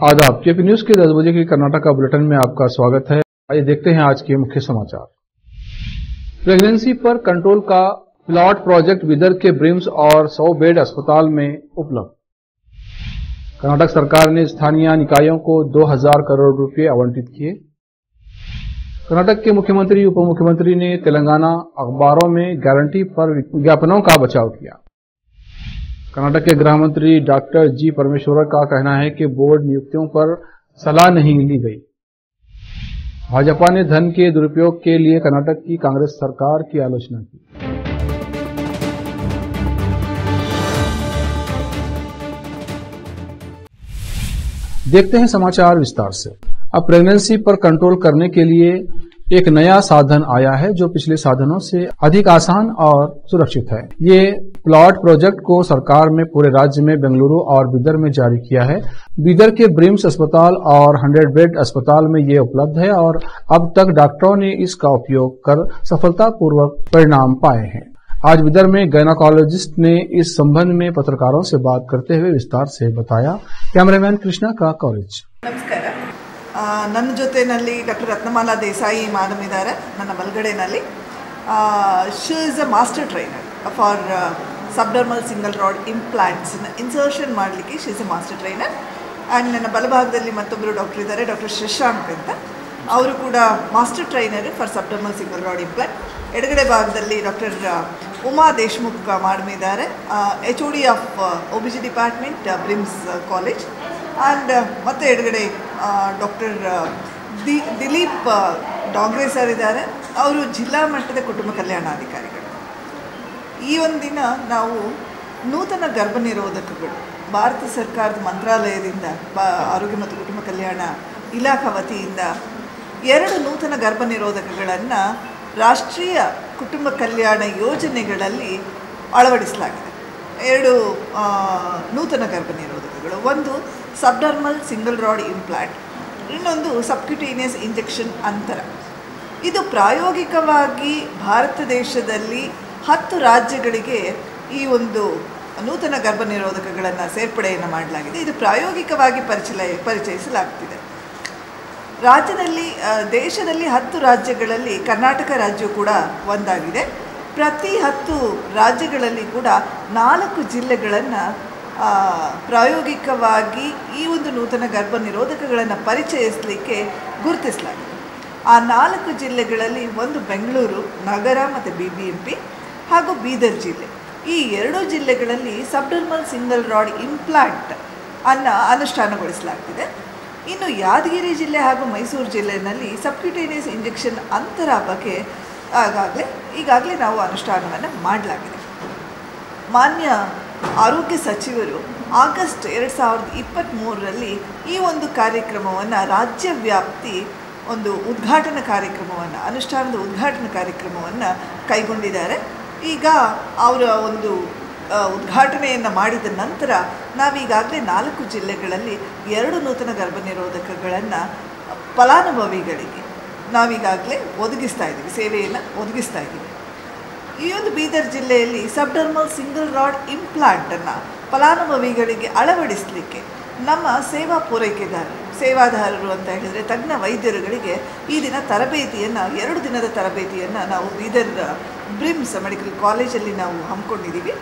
आदाब। KP news के 10 बजे की कर्नाटक का बुलेटिन में आपका स्वागत है। आइए देखते हैं आज के मुख्य समाचार। प्रेगनेंसी पर कंट्रोल का प्लॉट प्रोजेक्ट बिदर के ब्रिम्स और 100 बेड अस्पताल में उपलब्ध। कर्नाटक सरकार ने स्थानीय निकायों को 2000 करोड़ रुपए आवंटित किए। कर्नाटक के मुख्यमंत्री उप मुख्यमंत्री ने तेलंगाना अखबारों में गारंटी पर विज्ञापनों का बचाव किया। कर्नाटक के गृह मंत्री डॉक्टर जी परमेश्वर का कहना है कि बोर्ड नियुक्तियों पर सलाह नहीं ली गई। भाजपा ने धन के दुरुपयोग के लिए कर्नाटक की कांग्रेस सरकार की आलोचना की। देखते हैं समाचार विस्तार से। अब प्रेगनेंसी पर कंट्रोल करने के लिए एक नया साधन आया है जो पिछले साधनों से अधिक आसान और सुरक्षित है। ये प्लॉट प्रोजेक्ट को सरकार में पूरे राज्य में बेंगलुरु और बीदर में जारी किया है। बीदर के ब्रिम्स अस्पताल और 100 बेड अस्पताल में ये उपलब्ध है और अब तक डॉक्टरों ने इसका उपयोग कर सफलतापूर्वक परिणाम पाए हैं। आज बीदर में गायनाकोलॉजिस्ट ने इस संबंध में पत्रकारों से बात करते हुए विस्तार से बताया। कैमरामैन कृष्णा का कवरेज। नमस्कार, ನನ್ನ ಜೊತೆಯಲ್ಲಿ ಡಾಕ್ಟರ್ ರತ್ನಮಾಲಾ ದೇಸಾಯಿ ಮೇಡಮ್ ಇದ್ದಾರೆ ನನ್ನ ಬಲಗಡೆಯಲ್ಲಿ. She is a master trainer for subdermal single rod ಇಂಪ್ಲಾಂಟ್ಸ್ನ ಇನ್ಸರ್ಷನ್ ಮಾಡಲಿಕ್ಕೆ she is a master trainer. And ನನ್ನ ಬಲಭಾಗದಲ್ಲಿ ಮತ್ತೊಬ್ಬರು ಡಾಕ್ಟರ್ ಇದ್ದಾರೆ, ಡಾಕ್ಟರ್ ಶಶಾಂಕ್ ಅಂತ. ಅವರು ಕೂಡ master trainer for subdermal single rod implant. ಎಡಗಡೆ ಭಾಗದಲ್ಲಿ ಡಾಕ್ಟರ್ ಉಮಾ ದೇಶ್ಮುಖ್ ಮೇಡಮ್ ಇದ್ದಾರೆ, HOD of OBG department, BRIMS college. And ಮತ್ತು ಎಡಗಡೆ ಡಾಕ್ಟರ್ ದಿಲೀಪ್ ಡಾಂಗ್ರೆ ಸರ್ ಇದ್ದಾರೆ, ಅವರು ಜಿಲ್ಲಾ ಮಟ್ಟದ ಕುಟುಂಬ ಕಲ್ಯಾಣಾಧಿಕಾರಿಗಳು. ಈ ಒಂದು ದಿನ ನಾವು ನೂತನ ಗರ್ಭನಿರೋಧಕಗಳು ಭಾರತ ಸರ್ಕಾರದ ಮಂತ್ರಾಲಯದಿಂದ ಆರೋಗ್ಯ ಮತ್ತು ಕುಟುಂಬ ಕಲ್ಯಾಣ ಇಲಾಖಾ ವತಿಯಿಂದ 2 ನೂತನ ಗರ್ಭನಿರೋಧಕಗಳನ್ನು ರಾಷ್ಟ್ರೀಯ ಕುಟುಂಬ ಕಲ್ಯಾಣ ಯೋಜನೆಗಳಲ್ಲಿ ಅಳವಡಿಸಲಾಗಿದೆ. 2 ನೂತನ ಗರ್ಭನಿರೋಧಕಗಳು, ಒಂದು ಸಬ್ಡರ್ಮಲ್ ಸಿಂಗಲ್ ರಾಡ್ ಇಂಪ್ಲಾಂಟ್, ಇನ್ನೊಂದು ಸಬ್ಕ್ಯುಟೇನಿಯಸ್ ಇಂಜೆಕ್ಷನ್ ಅಂತರ. ಇದು ಪ್ರಾಯೋಗಿಕವಾಗಿ ಭಾರತ ದೇಶದಲ್ಲಿ 10 ರಾಜ್ಯಗಳಿಗೆ ಈ ಒಂದು ನೂತನ ಗರ್ಭನಿರೋಧಕಗಳನ್ನು ಸೇರ್ಪಡೆಯನ್ನು ಮಾಡಲಾಗಿದೆ. ಇದು ಪ್ರಾಯೋಗಿಕವಾಗಿ ಪರಿಚಯಿಸಲಾಗ್ತಿದೆ. ದೇಶದಲ್ಲಿ 10 ರಾಜ್ಯಗಳಲ್ಲಿ ಕರ್ನಾಟಕ ರಾಜ್ಯ ಕೂಡ ಒಂದಾಗಿದೆ. ಪ್ರತಿ 10 ರಾಜ್ಯಗಳಲ್ಲಿ ಕೂಡ 4 ಜಿಲ್ಲೆಗಳನ್ನು ಪ್ರಾಯೋಗಿಕವಾಗಿ ಈ ಒಂದು ನೂತನ ಗರ್ಭನಿರೋಧಕಗಳನ್ನು ಪರಿಚಯಿಸಲಿಕ್ಕೆ ಗುರುತಿಸಲಾಗಿದೆ. ಆ 4 ಜಿಲ್ಲೆಗಳಲ್ಲಿ ಒಂದು ಬೆಂಗಳೂರು ನಗರ ಮತ್ತು BBMP ಹಾಗೂ ಬೀದರ್ ಜಿಲ್ಲೆ. ಈ 2 ಜಿಲ್ಲೆಗಳಲ್ಲಿ ಸಬ್ಡರ್ಮಲ್ ಸಿಂಗಲ್ ರಾಡ್ ಇಂಪ್ಲಾಂಟ್ ಅನುಷ್ಠಾನಗೊಳಿಸಲಾಗ್ತಿದೆ. ಇನ್ನು ಯಾದಗಿರಿ ಜಿಲ್ಲೆ ಹಾಗೂ ಮೈಸೂರು ಜಿಲ್ಲೆಯಲ್ಲಿ ಸಬ್ಕ್ಯುಟೇನಿಯಸ್ ಇಂಜೆಕ್ಷನ್ ಅಂತರ ಬಗ್ಗೆ ಈಗಾಗಲೇ ನಾವು ಅನುಷ್ಠಾನವನ್ನು ಮಾಡಲಾಗಿದೆ. ಮಾನ್ಯ ಆರೋಗ್ಯ ಸಚಿವರು ಆಗಸ್ಟ್ 2023ರಲ್ಲಿ ಈ ಒಂದು ಕಾರ್ಯಕ್ರಮವನ್ನು ರಾಜ್ಯವ್ಯಾಪ್ತಿ ಒಂದು ಉದ್ಘಾಟನಾ ಕಾರ್ಯಕ್ರಮವನ್ನು, ಅನುಷ್ಠಾನದ ಉದ್ಘಾಟನಾ ಕಾರ್ಯಕ್ರಮವನ್ನು ಕೈಗೊಂಡಿದ್ದಾರೆ. ಈಗ ಅವರ ಒಂದು ಉದ್ಘಾಟನೆಯನ್ನು ಮಾಡಿದ ನಂತರ ನಾವೀಗಾಗಲೇ 4 ಜಿಲ್ಲೆಗಳಲ್ಲಿ 2 ನೂತನ ಗರ್ಭನಿರೋಧಕಗಳನ್ನು ಫಲಾನುಭವಿಗಳಿಗೆ ನಾವೀಗಾಗಲೇ ಸೇವೆಯನ್ನು ಒದಗಿಸ್ತಾ ಇದ್ದೀವಿ. ಈ ಒಂದು ಬೀದರ್ ಜಿಲ್ಲೆಯಲ್ಲಿ ಸಬ್ಡರ್ಮಲ್ ಸಿಂಗಲ್ ರಾಡ್ ಇಂಪ್ಲಾಂಟನ್ನು ಫಲಾನುಭವಿಗಳಿಗೆ ಅಳವಡಿಸಲಿಕ್ಕೆ ನಮ್ಮ ಸೇವಾ ಸೇವಾದಾರರು ಅಂತ ಹೇಳಿದರೆ ತಜ್ಞ ವೈದ್ಯರುಗಳಿಗೆ ಈ ದಿನ ತರಬೇತಿಯನ್ನು 2 ದಿನದ ತರಬೇತಿಯನ್ನು ನಾವು ಬೀದರ್ ಬ್ರಿಮ್ಸ್ ಮೆಡಿಕಲ್ ಕಾಲೇಜಲ್ಲಿ ನಾವು ಹಮ್ಮಿಕೊಂಡಿದ್ದೀವಿ.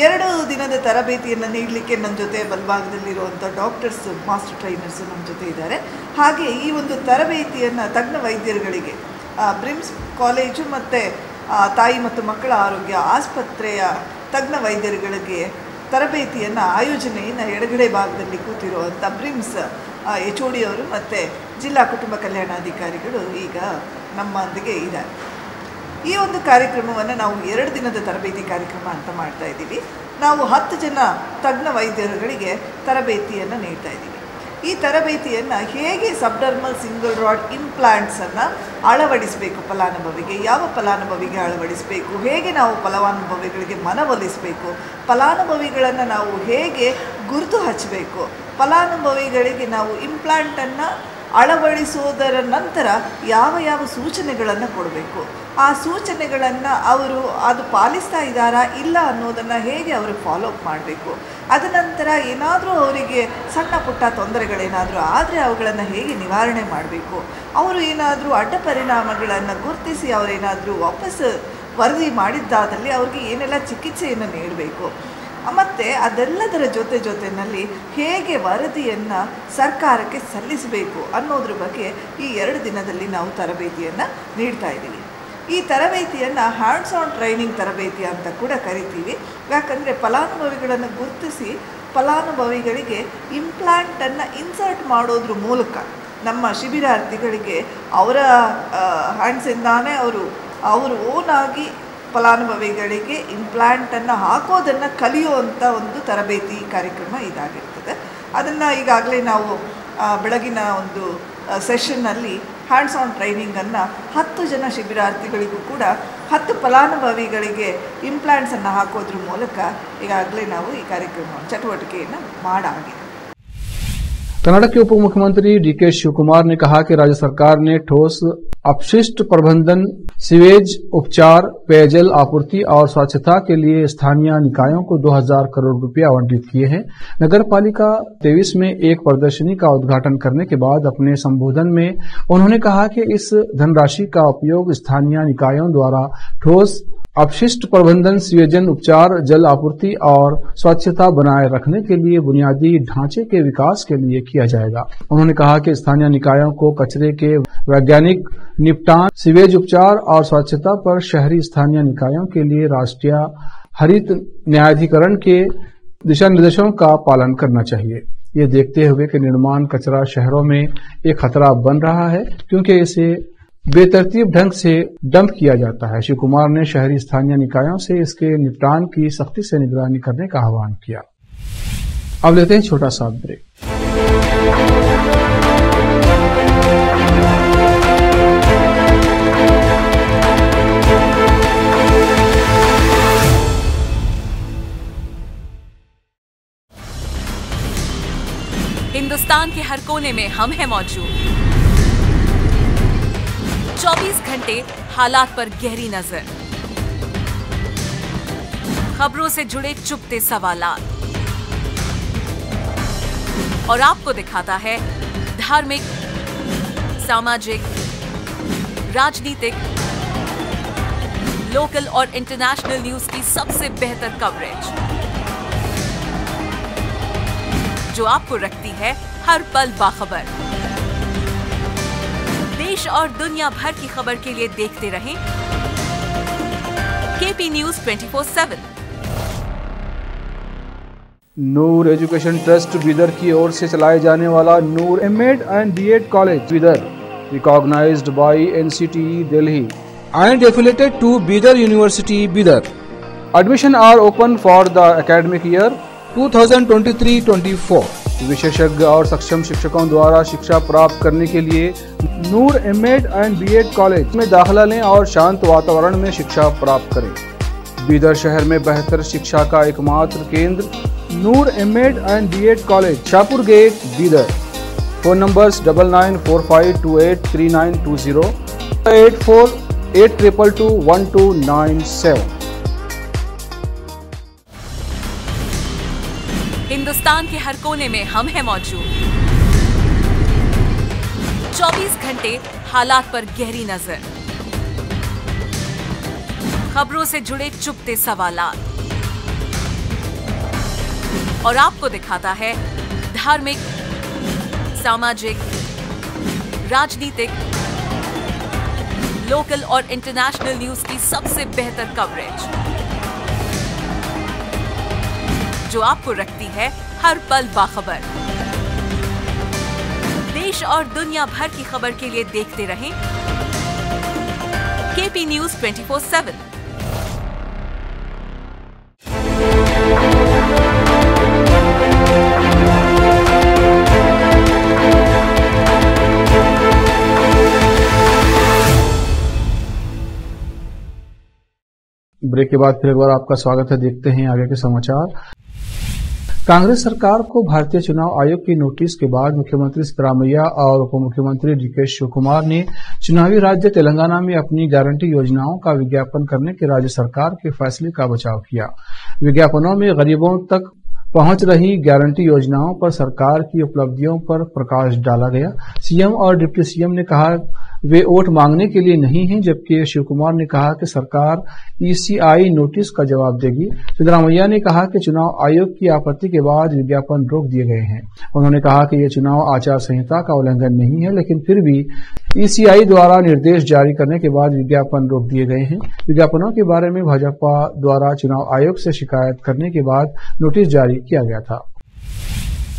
2 ದಿನದ ತರಬೇತಿಯನ್ನು ನೀಡಲಿಕ್ಕೆ ನನ್ನ ಜೊತೆ ಬಲಭಾಗದಲ್ಲಿರುವಂಥ ಡಾಕ್ಟರ್ಸ್, ಮಾಸ್ಟರ್ ಟ್ರೈನರ್ಸು ನಮ್ಮ ಜೊತೆ ಇದ್ದಾರೆ. ಹಾಗೆ ಈ ಒಂದು ತರಬೇತಿಯನ್ನು ತಜ್ಞ ವೈದ್ಯರುಗಳಿಗೆ ಬ್ರಿಮ್ಸ್ ಕಾಲೇಜು ಮತ್ತು ತಾಯಿ ಮತ್ತು ಮಕ್ಕಳ ಆರೋಗ್ಯ ಆಸ್ಪತ್ರೆಯ ತಜ್ಞ ವೈದ್ಯರುಗಳಿಗೆ ತರಬೇತಿಯನ್ನು ಆಯೋಜನೆಯನ್ನು ಎಡಗಡೆ ಭಾಗದಲ್ಲಿ ಕೂತಿರುವಂಥ ಬ್ರಿಮ್ಸ್ HOD ಅವರು ಮತ್ತು ಜಿಲ್ಲಾ ಕುಟುಂಬ ಕಲ್ಯಾಣಾಧಿಕಾರಿಗಳು ಈಗ ನಮ್ಮೊಂದಿಗೆ ಇದ್ದಾರೆ. ಈ ಒಂದು ಕಾರ್ಯಕ್ರಮವನ್ನು ನಾವು 2 ದಿನದ ತರಬೇತಿ ಕಾರ್ಯಕ್ರಮ ಅಂತ ಮಾಡ್ತಾ ಇದ್ದೀವಿ. ನಾವು 10 ಜನ ತಜ್ಞ ವೈದ್ಯರುಗಳಿಗೆ ತರಬೇತಿಯನ್ನು ನೀಡ್ತಾ ಇದ್ದೀವಿ. ಈ ತರಬೇತಿಯನ್ನು ಹೇಗೆ ಸಬ್ಡರ್ಮಲ್ ಸಿಂಗಲ್ ರಾಡ್ ಇಂಪ್ಲಾಂಟ್ಸನ್ನು ಅಳವಡಿಸಬೇಕು, ಯಾವ ಫಲಾನುಭವಿಗೆ ಅಳವಡಿಸಬೇಕು, ಹೇಗೆ ನಾವು ಫಲಾನುಭವಿಗಳಿಗೆ ಮನವೊಲಿಸಬೇಕು, ಫಲಾನುಭವಿಗಳನ್ನು ನಾವು ಹೇಗೆ ಗುರುತು ಹಚ್ಚಬೇಕು, ಫಲಾನುಭವಿಗಳಿಗೆ ನಾವು ಇಂಪ್ಲಾಂಟನ್ನು ಅಳವಡಿಸುವುದರ ನಂತರ ಯಾವ ಯಾವ ಸೂಚನೆಗಳನ್ನು ಕೊಡಬೇಕು, ಆ ಸೂಚನೆಗಳನ್ನು ಅವರು ಅದು ಪಾಲಿಸ್ತಾ ಇದ್ದಾರಾ ಇಲ್ಲ ಅನ್ನೋದನ್ನು ಹೇಗೆ ಅವರು ಫಾಲೋ ಅಪ್ ಮಾಡಬೇಕು, ಅದನಂತರ ಏನಾದರೂ ಅವರಿಗೆ ಸಣ್ಣ ಪುಟ್ಟ ತೊಂದರೆಗಳೇನಾದರೂ ಆದರೆ ಅವುಗಳನ್ನು ಹೇಗೆ ನಿವಾರಣೆ ಮಾಡಬೇಕು, ಅವರು ಏನಾದರೂ ಅಡ್ಡ ಪರಿಣಾಮಗಳನ್ನು ಗುರುತಿಸಿ ಅವರೇನಾದರೂ ವಾಪಸ್ ವರದಿ ಮಾಡಿದ್ದಾದಲ್ಲಿ ಅವ್ರಿಗೆ ಏನೆಲ್ಲ ಚಿಕಿತ್ಸೆಯನ್ನು ನೀಡಬೇಕು, ಮತ್ತು ಅದೆಲ್ಲದರ ಜೊತೆಯಲ್ಲಿ ಹೇಗೆ ವರದಿಯನ್ನು ಸರ್ಕಾರಕ್ಕೆ ಸಲ್ಲಿಸಬೇಕು ಅನ್ನೋದ್ರ ಬಗ್ಗೆ ಈ 2 ದಿನದಲ್ಲಿ ನಾವು ತರಬೇತಿಯನ್ನು ನೀಡ್ತಾ ಇದ್ದೀವಿ. ಈ ತರಬೇತಿಯನ್ನು ಹ್ಯಾಂಡ್ಸ್ ಆನ್ ಟ್ರೈನಿಂಗ್ ತರಬೇತಿ ಅಂತ ಕೂಡ ಕರಿತೀವಿ. ಯಾಕಂದರೆ ಫಲಾನುಭವಿಗಳನ್ನು ಗುರುತಿಸಿ ಫಲಾನುಭವಿಗಳಿಗೆ ಇಂಪ್ಲಾಂಟನ್ನು ಇನ್ಸರ್ಟ್ ಮಾಡೋದ್ರ ಮೂಲಕ ನಮ್ಮ ಶಿಬಿರಾರ್ಥಿಗಳಿಗೆ ಅವರ ಹ್ಯಾಂಡ್ಸಿಂದಾನೇ ಅವರು ಓನಾಗಿ ಫಲಾನುಭವಿಗಳಿಗೆ ಇಂಪ್ಲಾಂಟನ್ನು ಹಾಕೋದನ್ನು ಕಲಿಯುವಂಥ ಒಂದು ತರಬೇತಿ ಕಾರ್ಯಕ್ರಮ ಇದಾಗಿರ್ತದೆ. ಅದನ್ನು ಈಗಾಗಲೇ ನಾವು ಬೆಳಗಿನ ಒಂದು ಸೆಷನ್ನಲ್ಲಿ ಹ್ಯಾಂಡ್ಸ್ ಆನ್ ಟ್ರೈನಿಂಗನ್ನು 10 ಜನ ಶಿಬಿರಾರ್ಥಿಗಳಿಗೂ ಕೂಡ 10 ಫಲಾನುಭವಿಗಳಿಗೆ ಇಂಪ್ಲಾಂಟ್ಸನ್ನು ಹಾಕೋದ್ರ ಮೂಲಕ ಈಗಾಗಲೇ ನಾವು ಈ ಕಾರ್ಯಕ್ರಮ ಚಟುವಟಿಕೆಯನ್ನು ಮಾಡಾಗಿದೆ. कर्नाटक के उप मुख्यमंत्री डीके शिवकुमार ने कहा कि राज्य सरकार ने ठोस अपशिष्ट प्रबंधन, सीवेज उपचार, पेयजल आपूर्ति और स्वच्छता के लिए स्थानीय निकायों को 2000 करोड़ रुपए आवंटित किए हैं। नगर पालिका 23 में एक प्रदर्शनी का उद्घाटन करने के बाद अपने संबोधन में उन्होंने कहा कि इस धनराशि का उपयोग स्थानीय निकायों द्वारा ठोस अपशिष्ट प्रबंधन, सीवेजन उपचार, जल आपूर्ति और स्वच्छता बनाए रखने के लिए बुनियादी ढांचे के विकास के लिए किया जाएगा। उन्होंने कहा कि स्थानीय निकायों को कचरे के वैज्ञानिक निपटान, सीवेज उपचार और स्वच्छता पर शहरी स्थानीय निकायों के लिए राष्ट्रीय हरित न्यायाधिकरण के दिशा निर्देशों का पालन करना चाहिए। ये देखते हुए कि निर्माण कचरा शहरों में एक खतरा बन रहा है क्योंकि इसे बेतरतीब ढंग से डंप किया जाता है। श्री कुमार ने शहरी स्थानीय निकायों से इसके निपटान की सख्ती से निगरानी करने का आह्वान किया। अब लेते हैं छोटा सा ब्रेक। हिंदुस्तान के हर कोने में हम हैं मौजूद। 24 घंटे हालात पर गहरी नजर, खबरों से जुड़े चुपते सवालात और आपको दिखाता है धार्मिक, सामाजिक, राजनीतिक, लोकल और इंटरनेशनल न्यूज की सबसे बेहतर कवरेज जो आपको रखती है हर पल बाखबर। देश और दुनिया भर की खबर के लिए देखते रहें KP news 24/7। Noor education trust Bidar की ओर से चलाए जाने वाला Noor MEd and BEd college Bidar, recognised by NCTE Delhi and affiliated to Bidar University Bidar. Admission are open for the academic year 2023-24. विशेषज्ञ और सक्षम शिक्षकों द्वारा शिक्षा प्राप्त करने के लिए नूर एमएड एंड बीएड कॉलेज में दाखिला लें और शांत वातावरण में शिक्षा प्राप्त करें। बीदर शहर में बेहतर शिक्षा का एकमात्र केंद्र Noor MEd and BEd college, Shahpur gate, Bidar. Phone numbers 9945283920, 8482221297। Hindustan के हर कोने में हम हैं मौजूद। 24 घंटे हालात पर गहरी नजर, खबरों से जुड़े चुपते सवालात और आपको दिखाता है धार्मिक, सामाजिक, राजनीतिक, लोकल और इंटरनेशनल न्यूज की सबसे बेहतर कवरेज जो आपको रखती है हर पल बाखबर। देश और दुनिया भर की खबर के लिए देखते रहें केपी न्यूज 24/7। ब्रेक के बाद फिर एक बार आपका स्वागत है। देखते हैं आगे के समाचार। कांग्रेस सरकार को भारतीय चुनाव आयोग की नोटिस के बाद मुख्यमंत्री सिद्धरामैया और उप मुख्यमंत्री डीके शिवकुमार ने चुनावी राज्य तेलंगाना में अपनी गारंटी योजनाओं का विज्ञापन करने के राज्य सरकार के फैसले का बचाव किया। विज्ञापनों में गरीबों तक पहुंच रही गारंटी योजनाओं पर सरकार की उपलब्धियों पर प्रकाश डाला गया। सीएम और डिप्टी सीएम ने कहा वे वोट मांगने के लिए नहीं हैं, जबकि शिवकुमार ने कहा कि सरकार ईसीआई नोटिस का जवाब देगी। सिद्धरामैया ने कहा कि चुनाव आयोग की आपत्ति के बाद विज्ञापन रोक दिए गए हैं। उन्होंने कहा कि यह चुनाव आचार संहिता का उल्लंघन नहीं है, लेकिन फिर भी ईसीआई द्वारा निर्देश जारी करने के बाद विज्ञापन रोक दिए गए हैं। विज्ञापनों के बारे में भाजपा द्वारा चुनाव आयोग से शिकायत करने के बाद नोटिस जारी किया गया था।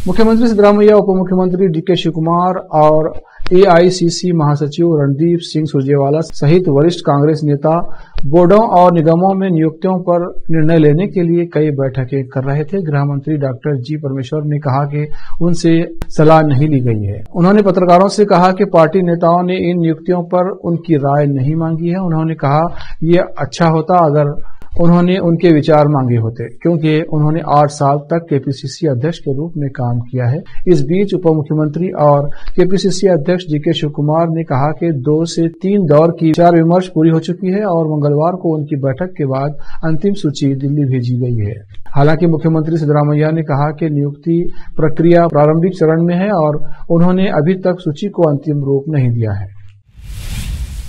मुख्यमंत्री सिद्धरामैया, उप मुख्यमंत्री डीके शिवकुमार और एआईसीसी महासचिव रणदीप सिंह सुरजेवाला सहित वरिष्ठ कांग्रेस नेता बोर्डों और निगमों में नियुक्तियों पर निर्णय लेने के लिए कई बैठकें कर रहे थे। गृह मंत्री डॉक्टर जी परमेश्वर ने कहा कि उनसे सलाह नहीं ली गई है। उन्होंने पत्रकारों से कहा कि पार्टी नेताओं ने इन नियुक्तियों पर उनकी राय नहीं मांगी है। उन्होंने कहा यह अच्छा होता अगर उन्होंने उनके विचार मांगे होते, क्योंकि उन्होंने 8 साल तक केपीसीसी अध्यक्ष के रूप में काम किया है। इस बीच उप मुख्यमंत्री और केपीसीसी अध्यक्ष डीके शिवकुमार ने कहा कि 2 से 3 दौर की विचार विमर्श पूरी हो चुकी है और मंगलवार को उनकी बैठक के बाद अंतिम सूची दिल्ली भेजी गई है। हालांकि मुख्यमंत्री सिद्धरामैया ने कहा कि नियुक्ति प्रक्रिया प्रारंभिक चरण में है और उन्होंने अभी तक सूची को अंतिम रूप नहीं दिया है।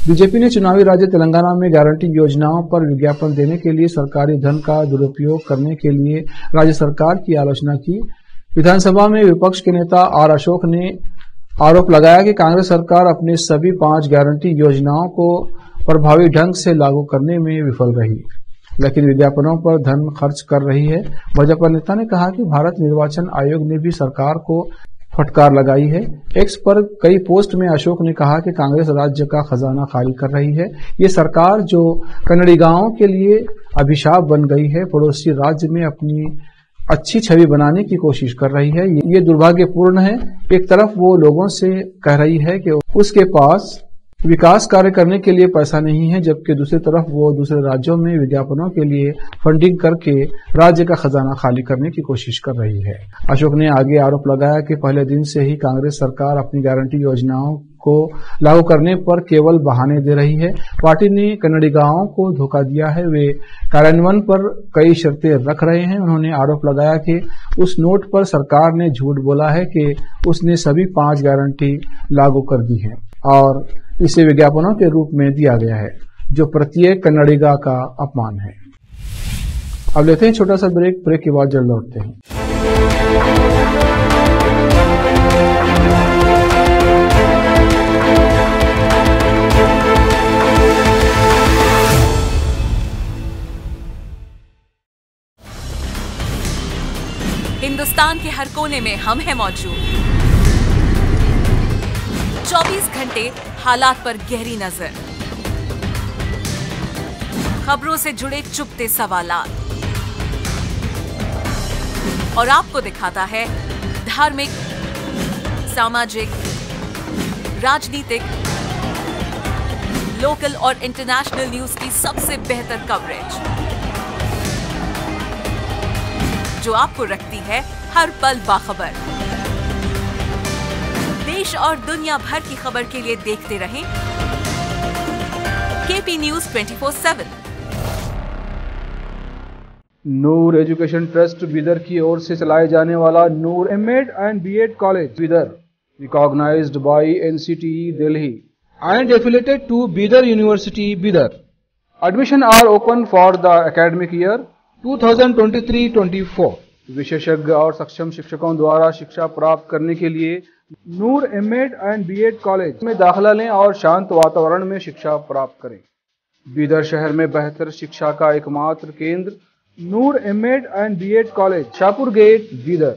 बीजेपी ने चुनावी राज्य तेलंगाना में गारंटी योजनाओं पर विज्ञापन देने के लिए सरकारी धन का दुरुपयोग करने के लिए राज्य सरकार की आलोचना की। विधानसभा में विपक्ष के नेता आर अशोक ने आरोप लगाया कि कांग्रेस सरकार अपने सभी 5 गारंटी योजनाओं को प्रभावी ढंग से लागू करने में विफल रही, लेकिन विज्ञापनों पर धन खर्च कर रही है। भाजपा नेता ने कहा कि भारत निर्वाचन आयोग ने भी सरकार को फटकार लगाई है। एक्स पर कई पोस्ट में अशोक ने कहा कि कांग्रेस राज्य का खजाना खाली कर रही है। ये सरकार जो कन्नड़िगांव के लिए अभिशाप बन गई है, पड़ोसी राज्य में अपनी अच्छी छवि बनाने की कोशिश कर रही है। ये दुर्भाग्यपूर्ण है। एक तरफ वो लोगों से कह रही है कि उसके पास विकास कार्य करने के लिए पैसा नहीं है, जबकि दूसरी तरफ वो दूसरे राज्यों में विज्ञापनों के लिए फंडिंग करके राज्य का खजाना खाली करने की कोशिश कर रही है। अशोक ने आगे आरोप लगाया कि पहले दिन से ही कांग्रेस सरकार अपनी गारंटी योजनाओं को लागू करने पर केवल बहाने दे रही है। पार्टी ने कन्नड़िगांव को धोखा दिया है। वे कार्यान्वयन पर कई शर्तें रख रहे हैं। उन्होंने आरोप लगाया कि उस नोट पर सरकार ने झूठ बोला है कि उसने सभी 5 गारंटी लागू कर दी है और इसे विज्ञापनों के रूप में दिया गया है, जो प्रत्येक कन्नड़िगा का अपमान है। अब लेते हैं छोटा सा ब्रेक के बाद जल्द लौटते हैं। हिंदुस्तान के हर कोने में हम हैं मौजूद। 24 घंटे हालात पर गहरी नजर, खबरों से जुड़े चुपते सवालात और आपको दिखाता है धार्मिक, सामाजिक, राजनीतिक, लोकल और इंटरनेशनल न्यूज की सबसे बेहतर कवरेज, जो आपको रखती है हर पल बाखबर। देश और दुनिया भर की खबर के लिए देखते रहें KP news 24/7। Noor education trust Bidar की ओर से चलाए जाने वाला Noor MEd and BEd college Bidar, recognised by NCTE Delhi and affiliated to Bidar University, Bidar. Admission are open for the academic year 2023-24. विशेषज्ञ और सक्षम शिक्षकों द्वारा शिक्षा प्राप्त करने के लिए नूर एमएड एंड बीएड कॉलेज में दाखिला लें और शांत वातावरण में शिक्षा प्राप्त करें। बीदर शहर में बेहतर शिक्षा का एकमात्र केंद्र Noor MEd and BEd college, Shahpur gate, Bidar.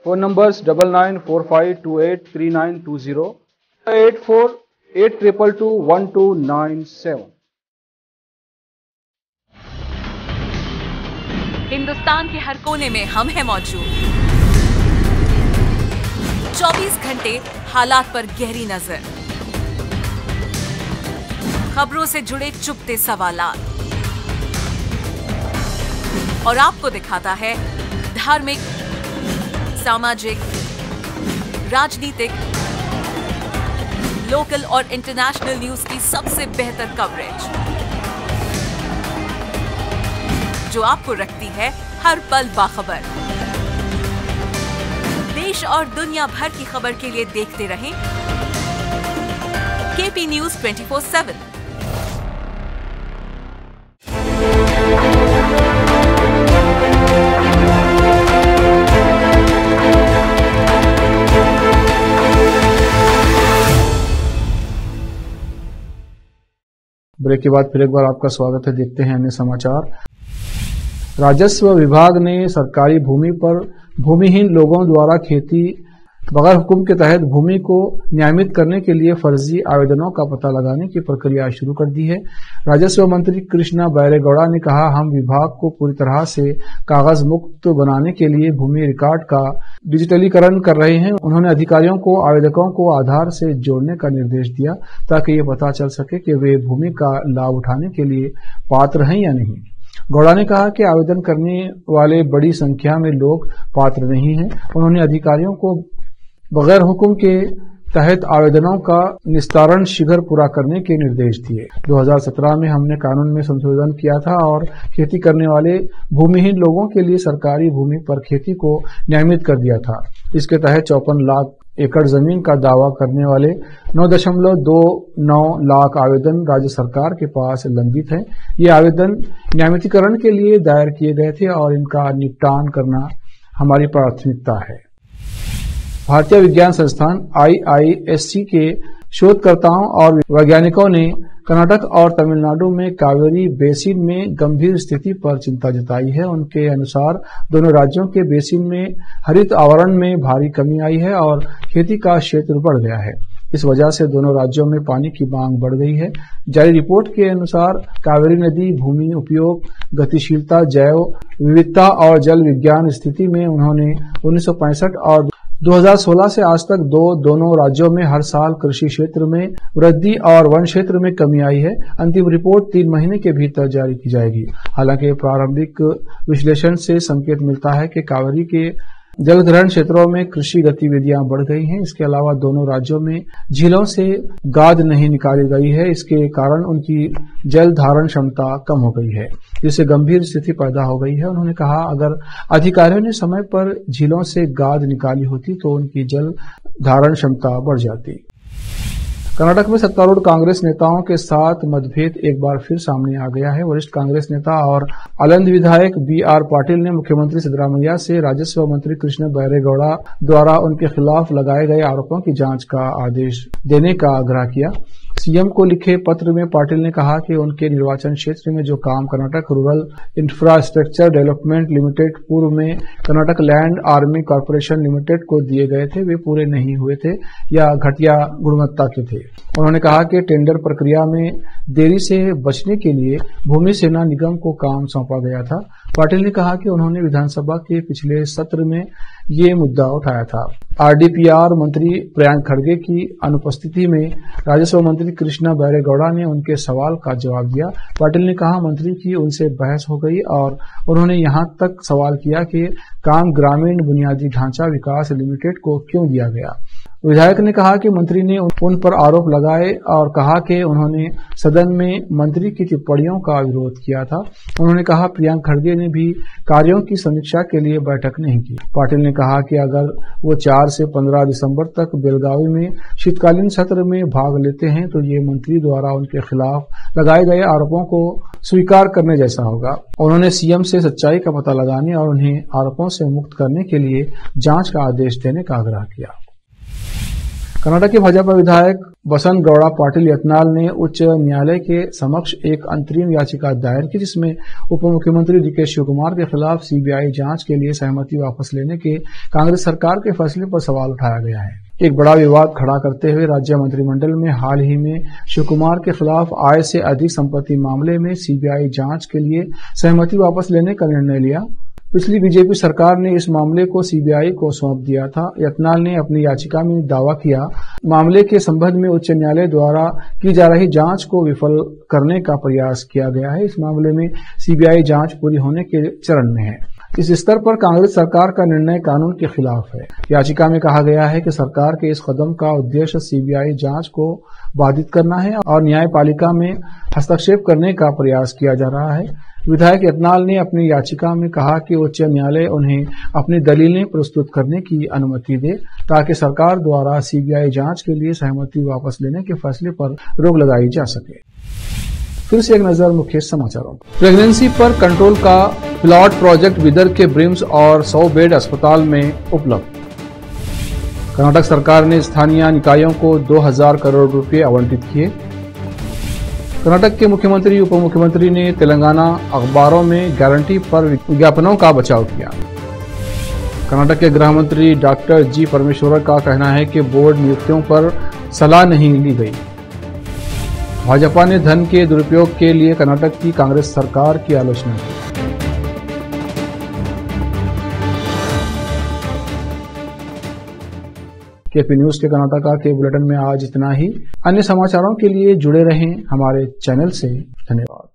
Phone numbers 9945283920, 8482221297। Hindustan के हर कोने में हम हैं मौजूद। 24 घंटे हालात पर गहरी नजर, खबरों से जुड़े चुपते सवालात और आपको दिखाता है धार्मिक, सामाजिक, राजनीतिक, लोकल और इंटरनेशनल न्यूज की सबसे बेहतर कवरेज, जो आपको रखती है हर पल बाखबर। देश और दुनिया भर की खबर के लिए देखते रहें केपी न्यूज 24/7। ब्रेक के बाद फिर एक बार आपका स्वागत है। देखते हैं अन्य समाचार। राजस्व विभाग ने सरकारी भूमि पर भूमिहीन लोगों द्वारा खेती बगैर हुक्म के तहत भूमि को नियमित करने के लिए फर्जी आवेदनों का पता लगाने की प्रक्रिया शुरू कर दी है। राजस्व मंत्री कृष्णा बैरेगौड़ा ने कहा, हम विभाग को पूरी तरह से कागज मुक्त बनाने के लिए भूमि रिकॉर्ड का डिजिटलीकरण कर रहे हैं। उन्होंने अधिकारियों को आवेदकों को आधार से जोड़ने का निर्देश दिया ताकि ये पता चल सके कि वे भूमि का लाभ उठाने के लिए पात्र हैं या नहीं। गौड़ा ने कहा कि आवेदन करने वाले बड़ी संख्या में लोग पात्र नहीं हैं। उन्होंने अधिकारियों को बगैर हुक्म के तहत आवेदनों का निस्तारण शीघ्र पूरा करने के निर्देश दिए। 2017 में हमने कानून में संशोधन किया था और खेती करने वाले भूमिहीन लोगों के लिए सरकारी भूमि पर खेती को नियमित कर दिया था। इसके तहत 54 लाख एकड़ जमीन का दावा करने वाले 9.29 लाख आवेदन राज्य सरकार के पास लंबित हैं। ये आवेदन नियमितीकरण के लिए दायर किए गए थे और इनका निपटान करना हमारी प्राथमिकता है। भारतीय विज्ञान संस्थान IISc के शोधकर्ताओं और वैज्ञानिकों ने कर्नाटक और तमिलनाडु में कावेरी बेसिन में गंभीर स्थिति पर चिंता जताई है। उनके अनुसार दोनों राज्यों के बेसिन में हरित आवरण में भारी कमी आई है और खेती का क्षेत्र बढ़ गया है। इस वजह से दोनों राज्यों में पानी की मांग बढ़ गई है। जारी रिपोर्ट के अनुसार कावेरी नदी भूमि उपयोग, गतिशीलता, जैव विविधता और जल विज्ञान स्थिति में उन्होंने 1965 और 2016 से आज तक दोनों राज्यों में हर साल कृषि क्षेत्र में वृद्धि और वन क्षेत्र में कमी आई है। अंतिम रिपोर्ट 3 महीने के भीतर जारी की जाएगी। हालांकि प्रारंभिक विश्लेषण से संकेत मिलता है कि कावेरी के जलग्रहण क्षेत्रों में कृषि गतिविधियां बढ़ गई हैं। इसके अलावा दोनों राज्यों में झीलों से गाद नहीं निकाली गई है। इसके कारण उनकी जल धारण क्षमता कम हो गई है, जिससे गंभीर स्थिति पैदा हो गई है। उन्होंने कहा, अगर अधिकारियों ने समय पर झीलों से गाद निकाली होती तो उनकी जल धारण क्षमता बढ़ जाती। कर्नाटक में सत्तारूढ़ कांग्रेस नेताओं के साथ मतभेद एक बार फिर सामने आ गया है। वरिष्ठ कांग्रेस नेता और अलंद विधायक BR पाटिल ने मुख्यमंत्री सिद्धरामैया से राजस्व मंत्री कृष्ण बैरेगौड़ा द्वारा उनके खिलाफ लगाए गए आरोपों की जांच का आदेश देने का आग्रह किया। सीएम को लिखे पत्र में पाटिल ने कहा कि उनके निर्वाचन क्षेत्र में जो काम Karnataka rural infrastructure development limited पूर्व में Karnataka land army corporation limited को दिए गए थे, वे पूरे नहीं हुए थे या घटिया गुणवत्ता के थे। उन्होंने कहा कि टेंडर प्रक्रिया में देरी से बचने के लिए भूमि सेना निगम को काम सौंपा गया था। पाटिल ने कहा कि उन्होंने विधानसभा के पिछले सत्र में ये मुद्दा उठाया था। RDPR मंत्री प्रियंक खड़गे की अनुपस्थिति में राजस्व मंत्री कृष्णा बैरेगौड़ा ने उनके सवाल का जवाब दिया। पाटिल ने कहा, मंत्री की उनसे बहस हो गई और उन्होंने यहां तक सवाल किया कि काम ग्रामीण बुनियादी ढांचा विकास लिमिटेड को क्यों दिया गया। विधायक ने कहा कि मंत्री ने उन पर आरोप लगाए और कहा कि उन्होंने सदन में मंत्री की टिप्पणियों का विरोध किया था। उन्होंने कहा, प्रियंक खड़गे ने भी कार्यों की समीक्षा के लिए बैठक नहीं की। पाटिल ने कहा कि अगर वो 4 से 15 दिसंबर तक बेलगावी में शीतकालीन सत्र में भाग लेते हैं तो ये मंत्री द्वारा उनके खिलाफ लगाए गए आरोपों को स्वीकार करने जैसा होगा। उन्होंने सीएम से सच्चाई का पता लगाने और उन्हें आरोपों से मुक्त करने के लिए जांच का आदेश देने का आग्रह किया। कर्नाटक के भाजपा विधायक बसंत गौड़ा पाटिल यत्नाल ने उच्च न्यायालय के समक्ष एक अंतरिम याचिका दायर की, जिसमें उप मुख्यमंत्री DK शिवकुमार के खिलाफ CBI जांच के लिए सहमति वापस लेने के कांग्रेस सरकार के फैसले पर सवाल उठाया गया है। एक बड़ा विवाद खड़ा करते हुए राज्य मंत्रिमंडल में हाल ही में शिवकुमार के खिलाफ आय से अधिक संपत्ति मामले में CBI जांच के लिए सहमति वापस लेने का निर्णय लिया। पिछली बीजेपी सरकार ने इस मामले को CBI को सौंप दिया था। यत्नाल ने अपनी याचिका में दावा किया, मामले के संबंध में उच्च न्यायालय द्वारा की जा रही जांच को विफल करने का प्रयास किया गया है। इस मामले में CBI जांच पूरी होने के चरण में है। इस स्तर पर कांग्रेस सरकार का निर्णय कानून के खिलाफ है। याचिका में कहा गया है कि सरकार के इस कदम का उद्देश्य सीबीआई जांच को बाधित करना है और न्यायपालिका में हस्तक्षेप करने का प्रयास किया जा रहा है। विधायक यत्नाल ने अपनी याचिका में कहा कि उच्च न्यायालय उन्हें अपनी दलीलें प्रस्तुत करने की अनुमति दे ताकि सरकार द्वारा सीबीआई जांच के लिए सहमति वापस लेने के फैसले पर रोक लगाई जा सके। फिर से एक नजर मुख्य समाचारों पर। प्रेगनेंसी पर कंट्रोल का प्लॉट प्रोजेक्ट बिदर के ब्रिम्स और 100 बेड अस्पताल में उपलब्ध। कर्नाटक सरकार ने स्थानीय निकायों को 2000 करोड़ रुपए आवंटित किए। कर्नाटक के मुख्यमंत्री उप मुख्यमंत्री ने तेलंगाना अखबारों में गारंटी पर विज्ञापनों का बचाव किया। कर्नाटक के गृह मंत्री डॉक्टर जी परमेश्वरन का कहना है कि बोर्ड नियुक्तियों पर सलाह नहीं ली गई। भाजपा ने धन के दुरुपयोग के लिए कर्नाटक की कांग्रेस सरकार की आलोचना की। केपी न्यूज के कर्नाटका के बुलेटिन में आज इतना ही। अन्य समाचारों के लिए जुड़े रहें हमारे चैनल से। धन्यवाद।